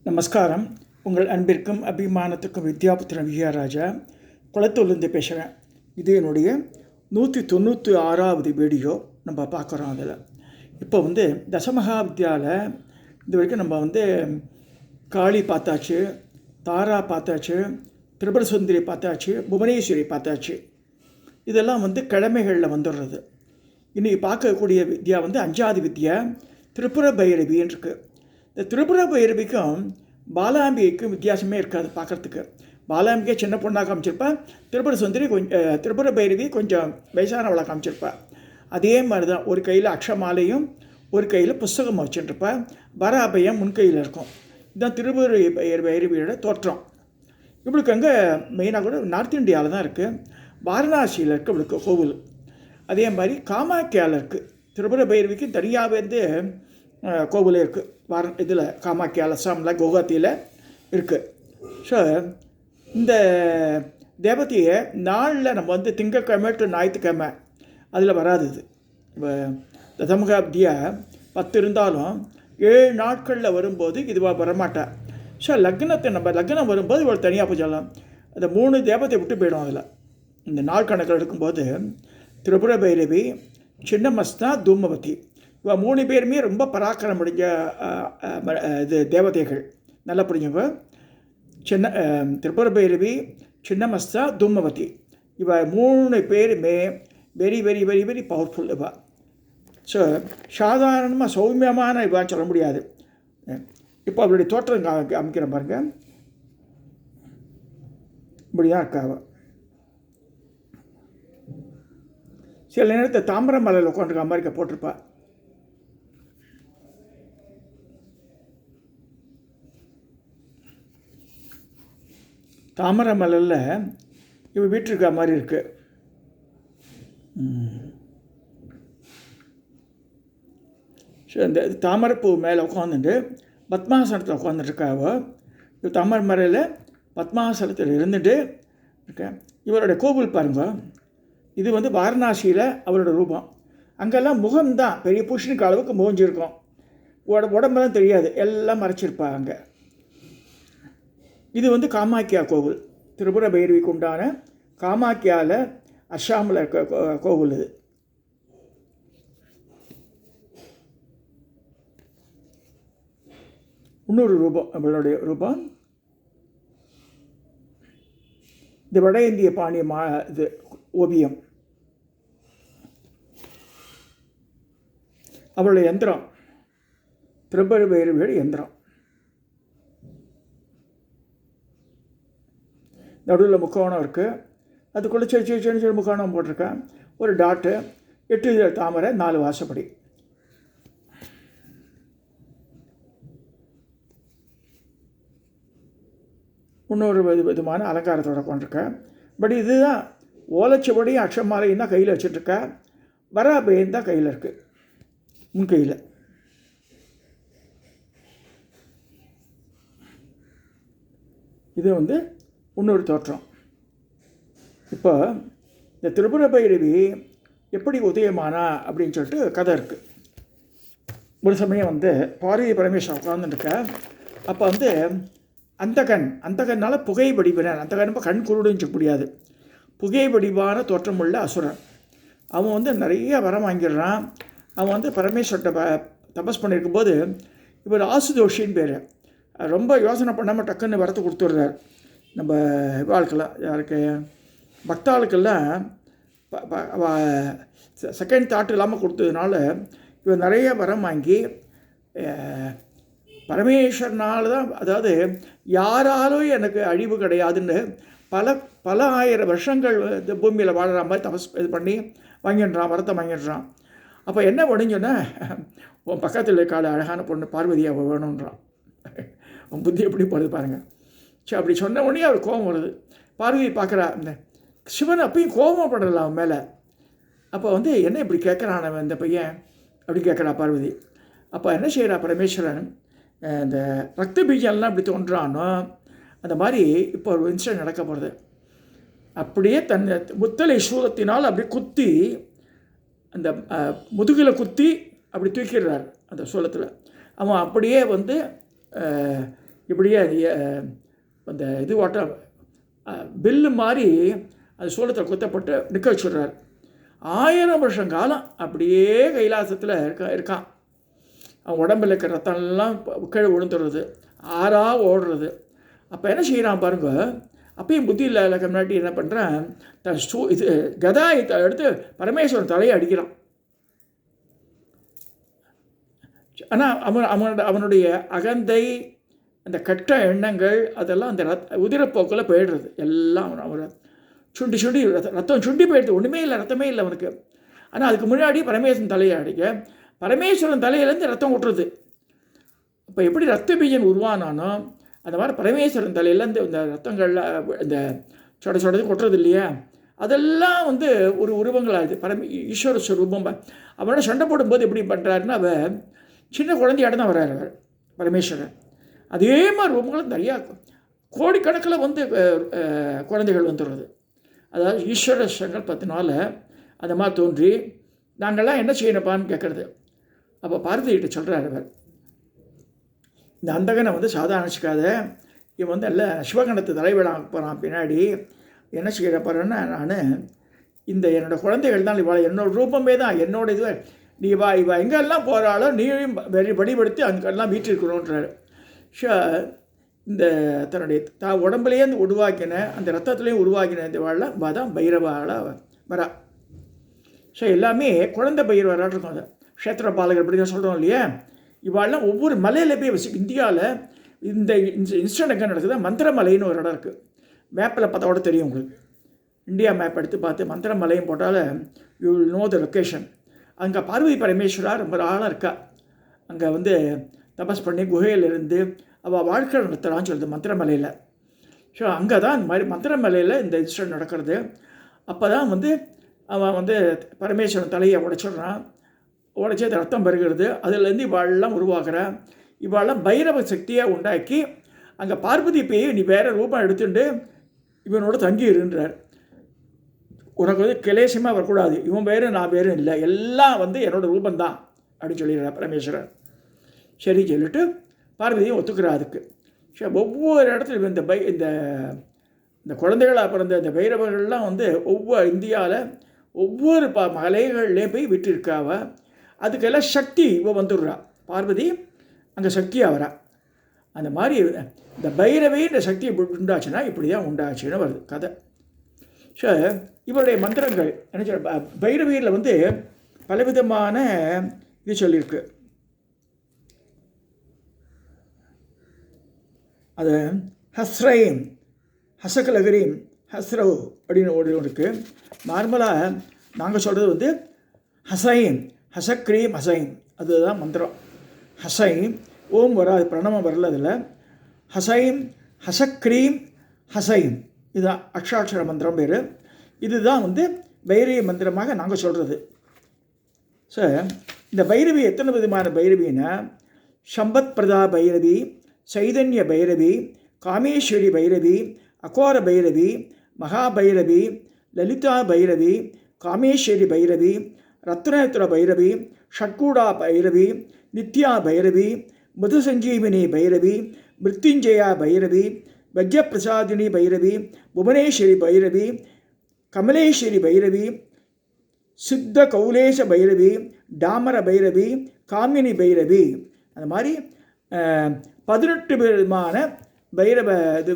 நமஸ்காரம். உங்கள் அன்பிற்கும் அபிமானத்துக்கும் வித்யாபுத்திரன் விஜயராஜா குளத்தூர்லேருந்து பேசுகிறேன். இது என்னுடைய 196வது வீடியோ நம்ம பார்க்குறோம். அதில் இப்போ தசமகா வித்யாவில் இது வரைக்கும் நம்ம காளி பார்த்தாச்சு, தாரா பார்த்தாச்சு, திரிபுர சுந்தரி பார்த்தாச்சு, புவனேஸ்வரி பார்த்தாச்சு. இதெல்லாம் கிழமைகளில் வந்துடுறது. இன்றைக்கி பார்க்கக்கூடிய வித்யா 5வது வித்யா திரிபுர பைரவின்னு இருக்குது. இந்த திரிபுர பைரவிக்கும் பாலாம்பிகைக்கும் வித்தியாசமே இருக்காது பார்க்குறதுக்கு. பாலாம்பிகை சின்ன பொண்ணாக காமிச்சிருப்பா, திரிபுர சுந்தரி திரிபுர பைரவி கொஞ்சம் வயசானவளாக காமிச்சிருப்பா. அதே மாதிரி தான் ஒரு கையில் அக்ஷமாலையும் ஒரு கையில் புஸ்தகம் வச்சுட்டுருப்பா. வர அபயம் முன்கையில் இருக்கும். இதுதான் திரிபுர பைரவியோட தோற்றம். இவளுக்கு அங்கே மெயினாக கூட நார்த் இந்தியாவில் தான் இருக்குது. வாரணாசியில் இருக்குது இவளுக்கு கோவில். அதே மாதிரி காமாக்கியாவில் இருக்குது. திரிபுர பைரவிக்கு தனியாகவே கோவிலே இருக்குது. இதில் காமாக்கியால் அஸ்ஸாமில் குவஹாத்தியில் இருக்குது. ஸோ இந்த தேவதையை நாளில் நம்ம திங்கக்கிழமை டு ஞாயிற்றுக்கிழமை அதில் வராது. இது இப்போ தசமகாப்தியா 10 இருந்தாலும் 7 நாட்களில் வரும்போது இதுவாக வரமாட்டாள். ஸோ லக்னம் வரும்போது இவள் தனியாக பூஜைலாம் அந்த 3 தேவதை விட்டு போயிடும். அதில் இந்த நாள் கணக்கில் எடுக்கும்போது திரிபுர பைரவி, சின்னமஸ்தா, தூமவதி இவ 3 பேருமே ரொம்ப பராக்கிரம் முடிஞ்ச இது தேவதைகள். நல்லா புரிஞ்சுங்க. திரிபுர பைரவி, சின்னமஸ்தா, தூமவதி இவ 3 பேருமே very very very very powerful. இவா ஸோ சாதாரணமாக சௌமியமான இவான்னு சொல்ல முடியாது. இப்போ அவருடைய தோற்றம் அமைக்கிற பாருங்க. இப்படிதான் இருக்காவ. சில நேரத்தை தாமரை மலையில் உட்காந்துருக்க மாதிரி போட்டிருப்பா. தாமரை மலையில் இவ வீட்டிருக்க மாதிரி இருக்குது. ஸோ இந்த தாமரைப்பூ மேலே உட்காந்துட்டு பத்மாசனத்தில் உட்காந்துட்டுருக்காவ. இவ தாமரை மலையில் பத்மாசனத்தில் இருந்துட்டு இருக்கேன். இவருடைய கோவில் பாருங்க. இது வாரணாசியில் அவரோட ரூபம். அங்கெல்லாம் முகம்தான் பெரிய பூஷணிக்கு அளவுக்கு மூஞ்சிருக்கும். உடம்பெல்லாம் தெரியாது, எல்லாம் மறைச்சிருப்பா அங்கே. இது காமாக்கியா கோவில். திரிபுர பைரவிக்கு உண்டான காமாக்கியாவில் அஸ்ஸாமில் இருக்க கோவில். இது இன்னொரு ரூபம், நம்மளுடைய ரூபம். இது வட இந்திய பாணிய இது ஓவியம். அவளுடைய யந்திரம் திரிபுர பைரவியோட யந்திரம். நடுவில் முக்கோணம் இருக்குது. அதுக்குள்ளே சின்ன முக்கோணம் போட்டிருக்கேன். ஒரு டாட்டு, 8 தாமரை, 4 வாசப்படி. இன்னொரு விதமான அலங்காரத்தோடு கொண்டிருக்கேன். பட் இதுதான் ஓலைச்சுவடியும் அக்ஷமாலையும் தான் கையில் வச்சுட்ருக்கேன். வராபயம் தான் கையில் இருக்குது, முன்கையில். இது இன்னொரு தோற்றம். இப்போ இந்த திரிபுர பைரவி எப்படி உதயமானா அப்படின்னு சொல்லிட்டு கதை இருக்குது. ஒரு சமயம் பார்வதி பரமேஸ்வரன் உட்காந்துருக்க. அப்போ அந்தகனால் புகை வடிவினான். அந்தகன் கண் குருடுன்னு சொல்ல முடியாது. புகை வடிவான தோற்றமுள்ள அசுரன். அவன் நிறைய வரம் வாங்கிடுறான். அவன் பரமேஸ்வரத்தை தபஸ் பண்ணியிருக்கும்போது இவர் ஆசுதோஷின்னு பேர். ரொம்ப யோசனை பண்ணாமல் டக்குன்னு வரத்து கொடுத்துட்றார். நம்ம வாழ்க்கெல்லாம் யாருக்கு பக்தாளுக்கெல்லாம் செகண்ட் தாட் இல்லாமல் கொடுத்ததுனால இவர் நிறைய வரம் வாங்கி பரமேஸ்வரனால் தான், அதாவது யாராலும் எனக்கு அழிவு கிடையாதுன்னு பல ஆயிரம் வருஷங்கள் இந்த பூமியில் வாழற மாதிரி தபஸ் இது பண்ணி வாங்கிடுறான், வரத்தை வாங்கிடுறான். அப்போ என்ன உடஞ்சோன்னா, உன் பக்கத்தில் இருக்காள் அழகான பொண்ணு பார்வதியாக வேணுன்றான். உன் புத்தி எப்படி போகிறது பாருங்கள். சரி, அப்படி சொன்ன உடனே அவர் கோபம் வருது. பார்வதி பார்க்குறா. இந்த சிவன் அப்பயும் கோபப்படலாம் அவன் மேலே. அப்போ என்ன இப்படி கேட்குறான் அவன் இந்த பையன் அப்படி கேட்குறா பார்வதி. அப்போ என்ன செய்கிறா பரமேஸ்வரன், இந்த ரத்த பீஜம்லாம் இப்படி தோன்றானோ அந்த மாதிரி இப்போ ஒரு இன்சிடென்ட் நடக்க போகிறது. அப்படியே தன் முத்தலை சூலத்தினால் அப்படி குத்தி அந்த முதுகில் குத்தி அப்படி தூக்கிடுறார் அந்த சூலத்தில். அவன் அப்படியே இப்படியே அந்த இது ஓட்டம் பில்லு மாதிரி அது சூளத்தில் குத்தப்பட்டு நிற்க வச்சுடுறார். 1000 வருஷம் காலம் அப்படியே கைலாசத்தில் இருக்கான். அவன் உடம்பில் இருக்கிற ரத்தம்லாம் கீழே விழுந்துடுறது, ஓடுறது. அப்போ என்ன செய்கிறான் பாருங்க, அப்பயும் புத்தி இல்லாத முன்னாடி என்ன பண்ணுறான், இது கதாயத்தை எடுத்து பரமேஸ்வரன் தலையை அடிக்கிறான். ஆனால் அவனுடைய அகந்தை, அந்த கெட்ட எண்ணங்கள் அதெல்லாம் அந்த உதிரப்போக்கில் போயிடுறது. எல்லாம் அவனை சுண்டி ரத்தம் சுண்டி போயிடுது, ஒன்றுமே இல்லை, ரத்தமே இல்லை அவனுக்கு. ஆனால் அதுக்கு முன்னாடி பரமேஸ்வரன் தலையை அடிக்க பரமேஸ்வரன் தலையிலேருந்து ரத்தம் கொட்டுறது. இப்போ எப்படி ரத்த பீஜன் உருவானானோ அந்த மாதிரி பரமேஸ்வரன் தலையிலேருந்து இந்த ரத்தங்கள்லாம் இந்த சொடது கொட்டுறது இல்லையா, அதெல்லாம் ஒரு உருவங்களாகுது. ஈஸ்வர ஸ்வரூபம். அவனோட சண்டை போடும்போது எப்படி பண்ணுறாருன்னா, அவன் சின்ன குழந்தையாட தான் வர்றாரு அவர் பரமேஸ்வரன். அதே மாதிரி ரூபங்களும் நிறையா கோடிக்கணக்கில் குழந்தைகள் வந்துடுறது. அதாவது ஈஸ்வர சங்கல்பத்தினால அந்த மாதிரி தோன்றி நாங்கள்லாம் என்ன செய்யணுப்பான்னு கேட்குறது. அப்போ பார்வதிகிட்ட சொல்கிறார் அவர், இந்த அந்தகனை சாதாரண வச்சுக்காத, இவன் எல்லாம் சிவகணத்தை தலைவிடாக போகிறான். பின்னாடி என்ன செய்கிற போகிறேன்னா, நான் இந்த என்னோடய குழந்தைகள் தான் இவாள், என்னோடய ரூபமே தான், என்னோட இது, நீ இவ எங்கெல்லாம் போகிறாளோ நீயும் வழிபடுத்தி அங்கெல்லாம் வீட்டிருக்கணுன்றார். இந்த தன்னுடைய உடம்புலேயே உருவாக்கின அந்த ரத்தத்துலேயும் உருவாக்கின இந்த வாழ தான் பைரவாளாக வரா. ஸோ எல்லாமே குழந்தை பைரவராக இருக்கும். அதை க்ஷேத்திர பாலகர் அப்படி தான் சொல்கிறோம் இல்லையா. இவாளெலாம் ஒவ்வொரு மலையில் போய் இந்தியாவில் இந்த இன்ஸ்டன்ட் எங்கே நடக்குது, மந்திரமலைன்னு ஒரு இடம் இருக்குது. மேப்பில் பார்த்தா கூட தெரியும் உங்களுக்கு. இந்தியா மேப் எடுத்து பார்த்து மந்திரமலையும் போட்டால் you will know the location. அங்கே பார்வதி பரமேஸ்வரா ரொம்ப ஆளாக இருக்கா. அங்கே தபஸ் பண்ணி குகையிலிருந்து அவள் வாழ்க்கை நடத்துகிறான்னு சொல்லுது மந்திரமலையில். ஸோ அங்கே தான் இந்த மாதிரி மந்திரமலையில் இந்த இன்சிடென்ட் நடக்கிறது. அப்போ தான் அவன் பரமேஸ்வரன் தலையை உடைச்சிடுறான். உடைச்சி அது ரத்தம் பெறுகிறது. அதுலேருந்து இவாளெல்லாம் உருவாகிறான். இவாளெல்லாம் பைரவ சக்தியாக உண்டாக்கி அங்கே பார்வதி போய் நீ வேறு ரூபம் எடுத்துட்டு இவனோட தங்கிடுன்றார். உனக்கு கிளேசமாக வரக்கூடாது, இவன் வேறு நான் வேறு இல்லை, எல்லாம் என்னோடய ரூபந்தான் அப்படின்னு சொல்லிடுறார் பரமேஸ்வரன். சரி சொல்லிட்டு பார்வதியும் ஒத்துக்கிறா அதுக்கு. சரி, ஒவ்வொரு இடத்துலையும் இந்த குழந்தைகளாக பிறந்த இந்த பைரவர்கள்லாம் ஒவ்வொரு இந்தியாவில் ஒவ்வொரு மலைகள்லேயும் போய் விட்டுருக்காவ. அதுக்கெல்லாம் சக்தி வந்துடுறா பார்வதி, அங்கே சக்தியாக வரா. அந்த மாதிரி இந்த பைரவே இந்த சக்தியை உண்டாச்சுன்னா இப்படி தான் உண்டாச்சுன்னு வருது கதை. ஸோ இவருடைய மந்திரங்கள் என்ன சொல்ல, பைரவியில் பலவிதமான இது சொல்லியிருக்கு. அது ஹஸ்ரைம், ஹசகலகரீம், ஹஸ்ரவ் அப்படின்னு ஒன்று இருக்குது. நார்மலாக நாங்கள் சொல்கிறது ஹசைம், ஹசக்ரீம், ஹசைம், அதுதான் மந்திரம். ஹசைம் ஓம் வராது, பிரணவம் வரல அதில். ஹசைம், ஹசக்ரீம், ஹசைம், இதுதான் அக்ஷாட்சர மந்திரம் பேர். இதுதான் பைரவி மந்திரமாக நாங்கள் சொல்கிறது. ஸோ இந்த பைரவி எத்தனை விதமான பைரவின்னா, சம்பத் பிரதா பைரவி, சைதன்ய பைரவி, காமேஸ்வரி பைரவி, அகோர பைரவி, மகாபைரவி, லலிதா பைரவி, காமேஸ்வரி பைரவி, ரத்னேத்திர பைரவி, ஷட்கூடா பைரவி, நித்யா பைரவி, மதுசஞ்சீவினி பைரவி, மிருத்யுஞ்சயா பைரவி, வஜ்ரபிரசாதினி பைரவி, புவனேஸ்வரி பைரவி, கமலேஸ்வரி பைரவி, சித்த கௌலேச பைரவி, டாமர பைரவி, காமினி பைரவி. அந்த மாதிரி 18 விதமான பைரவ இது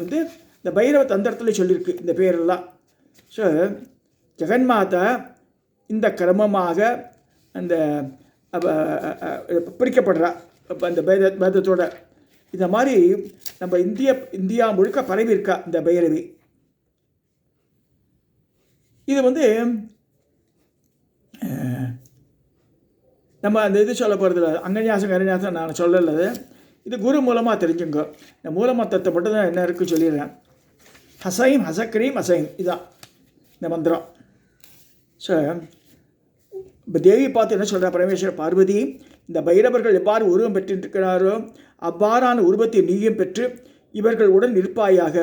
இந்த பைரவ தந்திரத்தில் சொல்லியிருக்கு இந்த பேரெல்லாம். ஸோ ஜெகன்மாதா இந்த கிரமமாக அந்த பிரிக்கப்படுறா அந்த பேதத்தோட. இந்த மாதிரி நம்ம இந்தியா முழுக்க பரவி இருக்கா இந்த பைரவி. இது நம்ம அந்த இது சொல்ல போகிறதில்ல, அங்கன்யாசம் கரன்யாசம் நான் சொல்லலை. இது குரு மூலமாக தெரிஞ்சுங்க. இந்த மூலமத்தத்தை மட்டும் தான் என்ன இருக்குன்னு சொல்லிடுறேன். ஹசைம், ஹசக்ரீம், ஹசைம், இதுதான் இந்த மந்திரம். ஸோ இப்போ தேவி பார்த்து என்ன சொல்கிறா பரமேஸ்வர, பார்வதி இந்த பைரவர்கள் எவ்வாறு உருவம் பெற்றிருக்கிறாரோ அவ்வாறான உருவத்தை நீயும் பெற்று இவர்கள் உடன் இருப்பாயாக.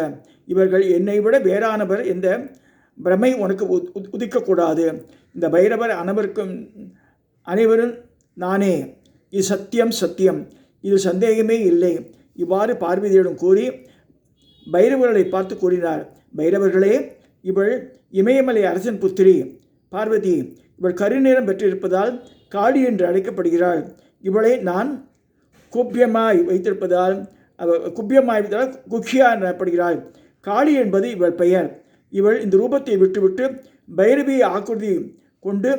இவர்கள் என்னை விட வேறானவர் என்ற பிரமை உனக்கு உதிக்கக்கூடாது. இந்த பைரவர் அனைவரும் நானே. இது சத்தியம், சத்தியம், இது சந்தேகமே இல்லை. இவ்வாறு பார்வதியிடம் கூறி பைரவர்களை பார்த்து கூறினார். பைரவர்களே, இவள் இமயமலை அரசன் புத்திரி பார்வதி. இவள் கருநிறம் பெற்றிருப்பதால் காளி என்று அழைக்கப்படுகிறாள். இவளை நான் குப்பியமாய் வைத்திருப்பதால் குக்கியா எனப்படுகிறாள். காளி என்பது இவள் பெயர். இவள் இந்த ரூபத்தை விட்டுவிட்டு பைரவி ஆக்குதி கொண்டு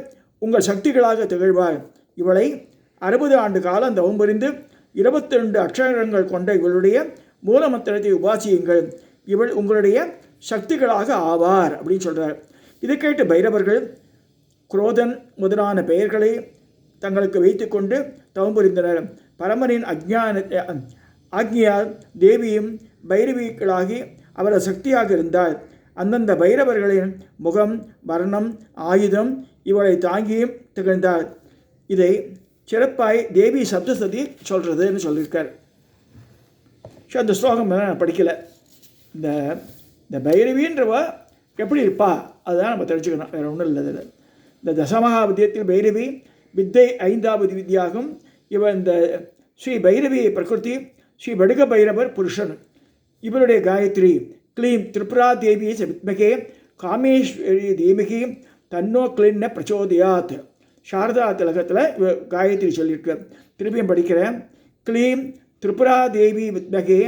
உங்கள் சக்திகளாக திகழ்வாள். இவளை 60 ஆண்டு காலம் தவம் புரிந்து 22 அக்ஷரங்கள் கொண்ட இவளுடைய மூலமந்திரத்தை உபாசியுங்கள். இவள் உங்களுடைய சக்திகளாக ஆவார் அப்படின்னு சொல்கிறார். இதை கேட்டு பைரவர்கள் குரோதன் முதலான பெயர்களை தங்களுக்கு வைத்து கொண்டு தவம் புரிந்தனர். பரமனின் ஆக்ஞையால் தேவியும் பைரவிகளாகி அவரது சக்தியாக இருந்தார். அந்தந்த பைரவர்களின் முகம், வர்ணம், ஆயுதம் இவளை தாங்கியும் திகழ்ந்தார். இதை சிறப்பாய் தேவி சப்தசதி சொல்கிறதுன்னு சொல்லியிருக்கார். அந்த ஸ்லோகம் நான் படிக்கலை. இந்த பைரவின்றவ எப்படி இருப்பா அதுதான் நம்ம தெரிஞ்சுக்கணும், வேறு ஒன்றும் இல்லை. இதில் இந்த தசமகா வித்தியத்தில் பைரவி வித்தை 5வது வித்தியாகும். இவன் இந்த ஸ்ரீ பைரவி பிரகிருதி, ஸ்ரீ படுக பைரவர் புருஷன். இவருடைய காயத்ரி க்ளீம் திரிபுரா தேவி வித்மகே காமேஸ்வரி தீமகி தன்னோ க்ளின்ன பிரச்சோதயாத். சாரதா திலகத்தில் காயத்ரி சொல்லியிருக்கு. திருப்பியும் படிக்கிறேன். க்ளீம் திரிபுரா தேவி வித்மகே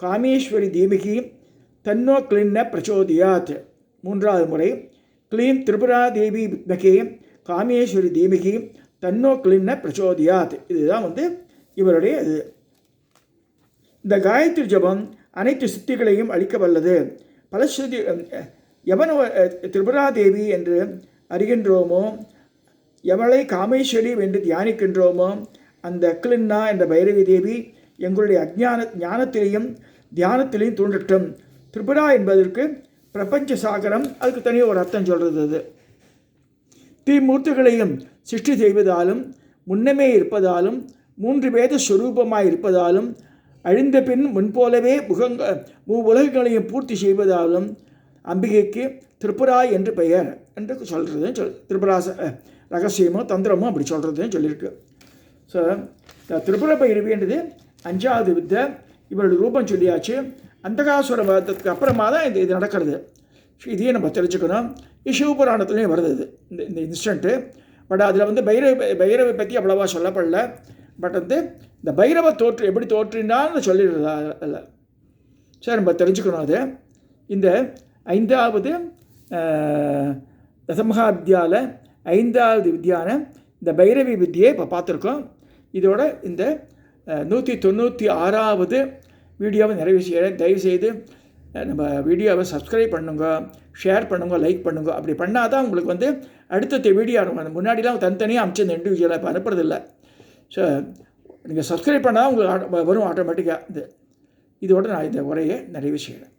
காமேஸ்வரி தீமகி தன்னோ க்ளின்ன பிரச்சோதயாத். 3வது முறை க்ளீம் திரிபுரா தேவி வித்மகே காமேஸ்வரி தீமகி தன்னோ க்ளின்ன பிரச்சோதயாத். இதுதான் இவருடைய இது. இந்த காயத்ரி ஜபம் அனைத்து சித்திகளையும் அளிக்க வல்லது. பலஸ்ருதி எவன் திரிபுரா தேவி என்று அறிகின்றோமோ, எவளை காமேஸ்வரி என்று தியானிக்கின்றோமோ, அந்த க்ளின்னா என்ற பைரவி தேவி எங்களுடைய ஞானத்திலையும் தியானத்திலையும் தூண்டட்டும். திரிபுரா என்பதற்கு பிரபஞ்ச சாகரம், அதுக்கு தனியாக ஒரு அர்த்தம் சொல்கிறது. அது தீமூர்த்திகளையும் சிருஷ்டி செய்வதாலும் முன்னமே இருப்பதாலும் 3 வேத ஸ்வரூபமாய் இருப்பதாலும் அழிந்த பின் முன்போலவே உலகங்களையும் பூர்த்தி செய்வதாலும் அம்பிகைக்கு திரிபுரா என்று பெயர் என்று சொல்கிறதுன்னு திரிபுரா ரகசியமோ தந்திரமோ அப்படி சொல்கிறதுன்னு சொல்லியிருக்கு. ஸோ திரிபுர பைரவின்றது 5வது வித்தை. இவருடைய ரூபம் சொல்லியாச்சு. அந்தகாசுர வதத்துக்கு அப்புறமா தான் இது நடக்கிறது. இதையே நம்ம தெரிஞ்சுக்கணும். சிவபுராணத்துலேயும் வருது இது இந்த இன்ஸ்டன்ட்டு. பட் அதில் பைரவை பற்றி அவ்வளோவா சொல்லப்படல. பட் இந்த பைரவ எப்படி தோற்றினான்னு சொல்லிடுறதா இல்லை. சரி, நம்ம தெரிஞ்சுக்கணும். அது இந்த 5வது தசமகா வித்யாவில் 5வது வித்யான இந்த பைரவி வித்தியை இப்போ பார்த்துருக்கோம். இதோட இந்த 196வது வீடியோவை நிறைவு செய்கிறேன். தயவுசெய்து நம்ம வீடியோவை சப்ஸ்கிரைப் பண்ணுங்க, ஷேர் பண்ணுங்க, லைக் பண்ணுங்க. அப்படி பண்ணால் தான் உங்களுக்கு அடுத்த வீடியோ முன்னாடிலாம் தனித்தனியாக அனுப்பிச்சு இந்த இண்டிவிஜுவலாக இப்போ அனுப்புறதில்லை. ஸோ நீங்கள் சப்ஸ்கிரைப் பண்ணால் உங்களுக்கு வரும் ஆட்டோமேட்டிக்காக. இதோடு நான் இந்த உரையை நிறைவு செய்கிறேன்.